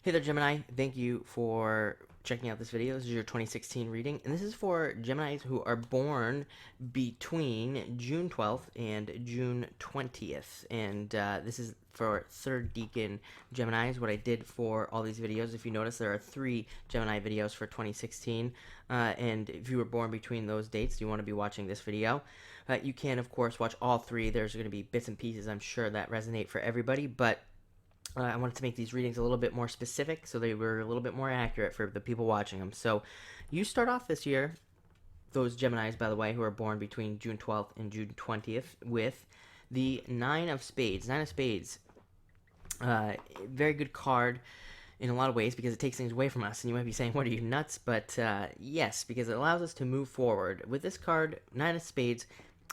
Hey there, Gemini. Thank you for checking out this video. This is your 2016 reading, and this is for Geminis who are born between June 12th and June 20th. And this is for third decan Geminis. What I did for all these videos, if you notice, there are 3 Gemini videos for 2016. And if you were born between those dates, you want to be watching this video. You can, of course, watch all 3. There's going to be bits and pieces, I'm sure, that resonate for everybody, but I wanted to make these readings a little bit more specific so they were a little bit more accurate for the people watching them. So you start off this year, those Geminis, by the way, who are born between June 12th and June 20th, with the Nine of Spades. Nine of Spades, very good card in a lot of ways because it takes things away from us. And you might be saying, what are you, nuts? But yes, because it allows us to move forward. With this card, Nine of Spades,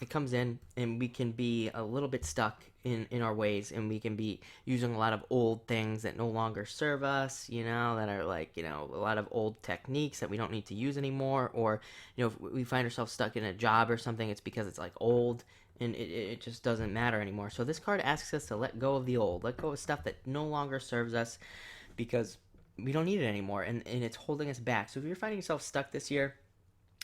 it comes in and we can be a little bit stuck in our ways, and we can be using a lot of old things that no longer serve us, that are like, a lot of old techniques that we don't need to use anymore. Or, if we find ourselves stuck in a job or something, it's because it's like old and it just doesn't matter anymore. So this card asks us to let go of the old, let go of stuff that no longer serves us because we don't need it anymore, and it's holding us back. So if you're finding yourself stuck this year,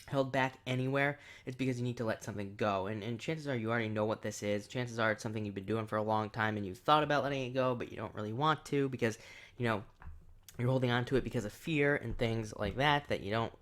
held back anywhere, it's because you need to let something go. And chances are you already know what this is. Chances are it's something you've been doing for a long time and you've thought about letting it go, but you don't really want to because, you're holding on to it because of fear and things like that you don't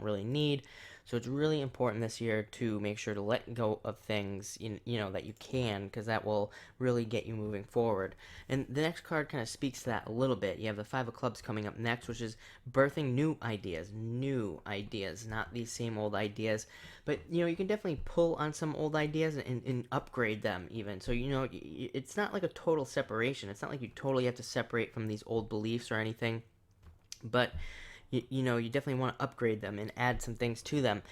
really need. So it's really important this year to make sure to let go of things that you can, because that will really get you moving forward. And the next card kind of speaks to that a little bit. You have the Five of Clubs coming up next, which is birthing new ideas, not these same old ideas. But you can definitely pull on some old ideas and upgrade them even. So it's not like a total separation. It's not like you totally have to separate from these old beliefs or anything, but you definitely want to upgrade them and add some things to them.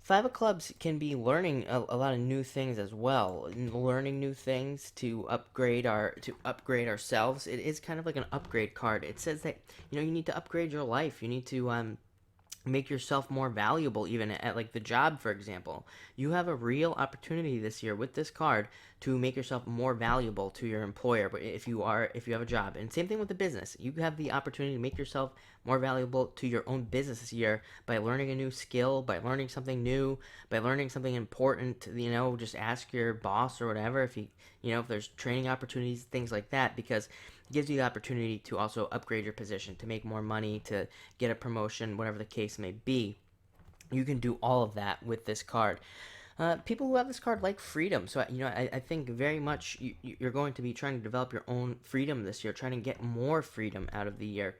Five of Clubs can be learning a lot of new things as well, learning new things to upgrade ourselves. It is kind of like an upgrade card. It says that you need to upgrade your life. You need to make yourself more valuable, even at like the job, for example. You have a real opportunity this year with this card to make yourself more valuable to your employer. But if you have a job, and same thing with the business, you have the opportunity to make yourself more valuable to your own business this year by learning a new skill, by learning something new, by learning something important. Just ask your boss or whatever if there's training opportunities, things like that, because it gives you the opportunity to also upgrade your position, to make more money, to get a promotion, whatever the case may be. You can do all of that with this card. People who have this card like freedom, so I think very much you're going to be trying to develop your own freedom this year, trying to get more freedom out of the year.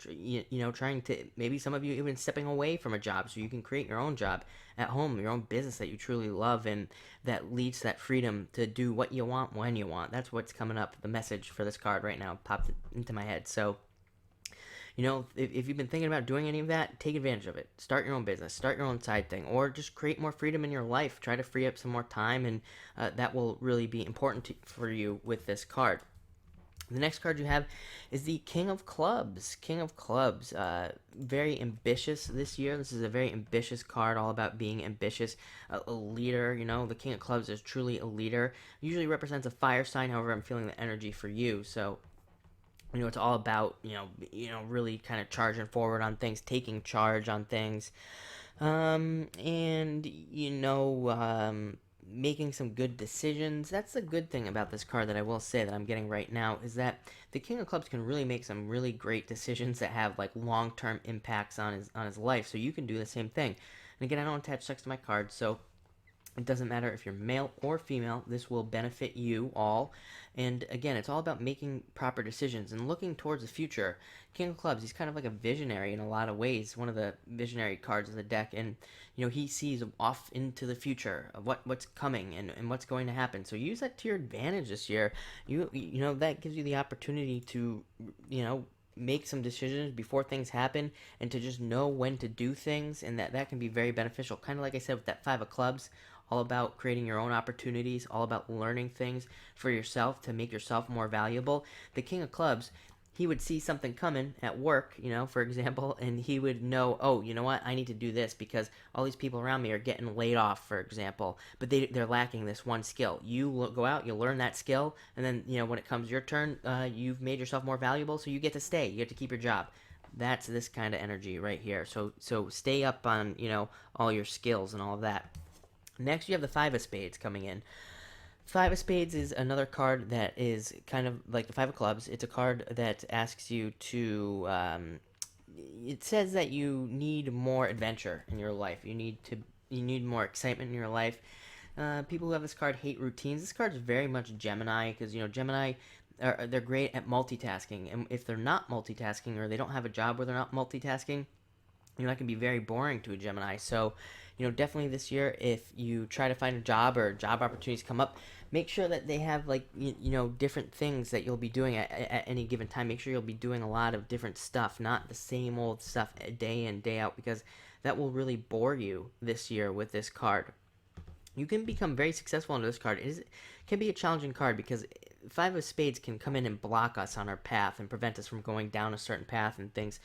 Trying to, maybe some of you even stepping away from a job so you can create your own job at home, your own business that you truly love, and that leads to that freedom to do what you want when you want. That's what's coming up. The message for this card right now popped into my head. So if you've been thinking about doing any of that, take advantage of it. Start your own business, start your own side thing, or just create more freedom in your life. Try to free up some more time, and that will really be important for you with this card. The next card you have is the King of Clubs. King of Clubs, very ambitious this year. This is a very ambitious card, all about being ambitious, a leader. The King of Clubs is truly a leader. Usually represents a fire sign. However, I'm feeling the energy for you, so it's all about really kind of charging forward on things, taking charge on things, and making some good decisions. That's the good thing about this card that I will say that I'm getting right now, is that the King of Clubs can really make some really great decisions that have like long-term impacts on his life. So you can do the same thing. And again, I don't attach sex to my card, so it doesn't matter if you're male or female, this will benefit you all. And again, it's all about making proper decisions and looking towards the future. King of Clubs, he's kind of like a visionary in a lot of ways, one of the visionary cards of the deck. And, he sees off into the future of what's coming and what's going to happen. So use that to your advantage this year. That gives you the opportunity to, make some decisions before things happen, and to just know when to do things, and that can be very beneficial. Kind of like I said with that Five of Clubs, all about creating your own opportunities, all about learning things for yourself to make yourself more valuable. The King of Clubs, he would see something coming at work, for example, and he would know, oh, you know what, I need to do this because all these people around me are getting laid off, for example, but they're lacking this one skill. You go out, you learn that skill, and then, when it comes your turn, you've made yourself more valuable, so you get to stay, you get to keep your job. That's this kind of energy right here. So stay up on, all your skills and all of that. Next, you have the Five of Spades coming in. Five of Spades is another card that is kind of like the Five of Clubs. It's a card that asks you to. It says that you need more adventure in your life. You need more excitement in your life. People who have this card hate routines. This card is very much Gemini because Gemini they're great at multitasking, and if they're not multitasking or they don't have a job where they're not multitasking, that can be very boring to a Gemini. So, definitely this year, if you try to find a job or job opportunities come up, make sure that they have different things that you'll be doing at any given time. Make sure you'll be doing a lot of different stuff, not the same old stuff day in, day out, because that will really bore you this year with this card. You can become very successful under this card. It can be a challenging card because Five of Spades can come in and block us on our path and prevent us from going down a certain path and things.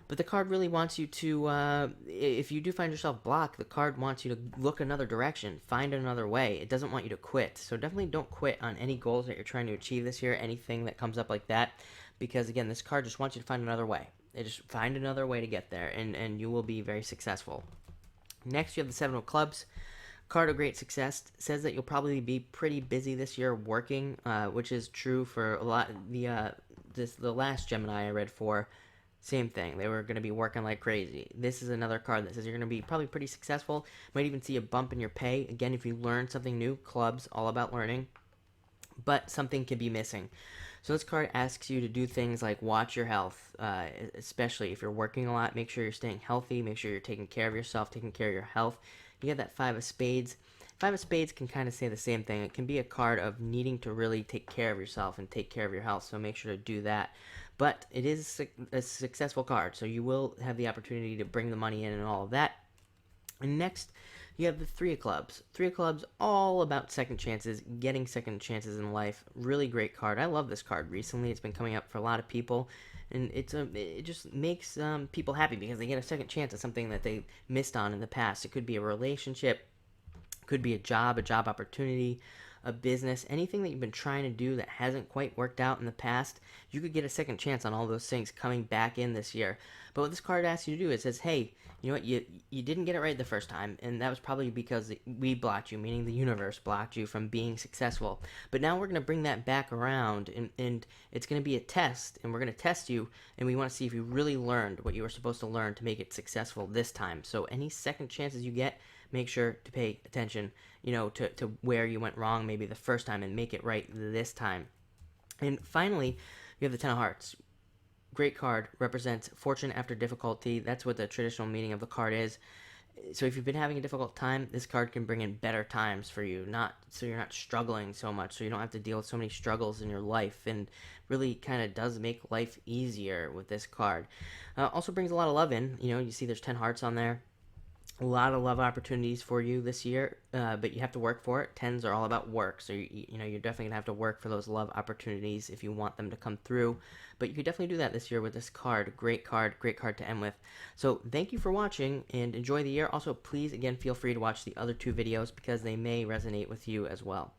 But the card really wants you to, if you do find yourself blocked, the card wants you to look another direction, find another way. It doesn't want you to quit. So definitely don't quit on any goals that you're trying to achieve this year, anything that comes up like that. Because, again, this card just wants you to find another way. Just find another way to get there, and you will be very successful. Next, you have the Seven of Clubs. Card of great success. Says that you'll probably be pretty busy this year working, which is true for a lot. The last Gemini I read for, same thing. They were going to be working like crazy. This is another card that says you're going to be probably pretty successful. Might even see a bump in your pay. Again, if you learn something new, clubs, all about learning. But something could be missing. So this card asks you to do things like watch your health, especially if you're working a lot. Make sure you're staying healthy. Make sure you're taking care of yourself, taking care of your health. You get that Five of Spades. Five of Spades can kind of say the same thing. It can be a card of needing to really take care of yourself and take care of your health, so make sure to do that. But it is a successful card, so you will have the opportunity to bring the money in and all of that. And next, you have the Three of Clubs. Three of Clubs, all about second chances, getting second chances in life. Really great card. I love this card. Recently, it's been coming up for a lot of people, and it just makes people happy because they get a second chance at something that they missed on in the past. It could be a relationship, could be a job opportunity, a business, anything that you've been trying to do that hasn't quite worked out in the past. You could get a second chance on all those things coming back in this year. But what this card asks you to do, it says, hey, you know what, you didn't get it right the first time, and that was probably because we blocked you, meaning the universe blocked you from being successful. But now we're going to bring that back around, and it's going to be a test, and we're going to test you, and we want to see if you really learned what you were supposed to learn to make it successful this time. So any second chances you get, make sure to pay attention, to where you went wrong maybe the first time and make it right this time. And finally, you have the Ten of Hearts. Great card, represents fortune after difficulty. That's what the traditional meaning of the card is. So if you've been having a difficult time, this card can bring in better times for you, so you're not struggling so much, so you don't have to deal with so many struggles in your life, and really kind of does make life easier with this card. Also brings a lot of love in. You see there's 10 hearts on there. A lot of love opportunities for you this year, but you have to work for it. Tens are all about work, so you're definitely gonna have to work for those love opportunities if you want them to come through. But you could definitely do that this year with this card. Great card to end with. So thank you for watching and enjoy the year. Also, please again feel free to watch the other two videos because they may resonate with you as well.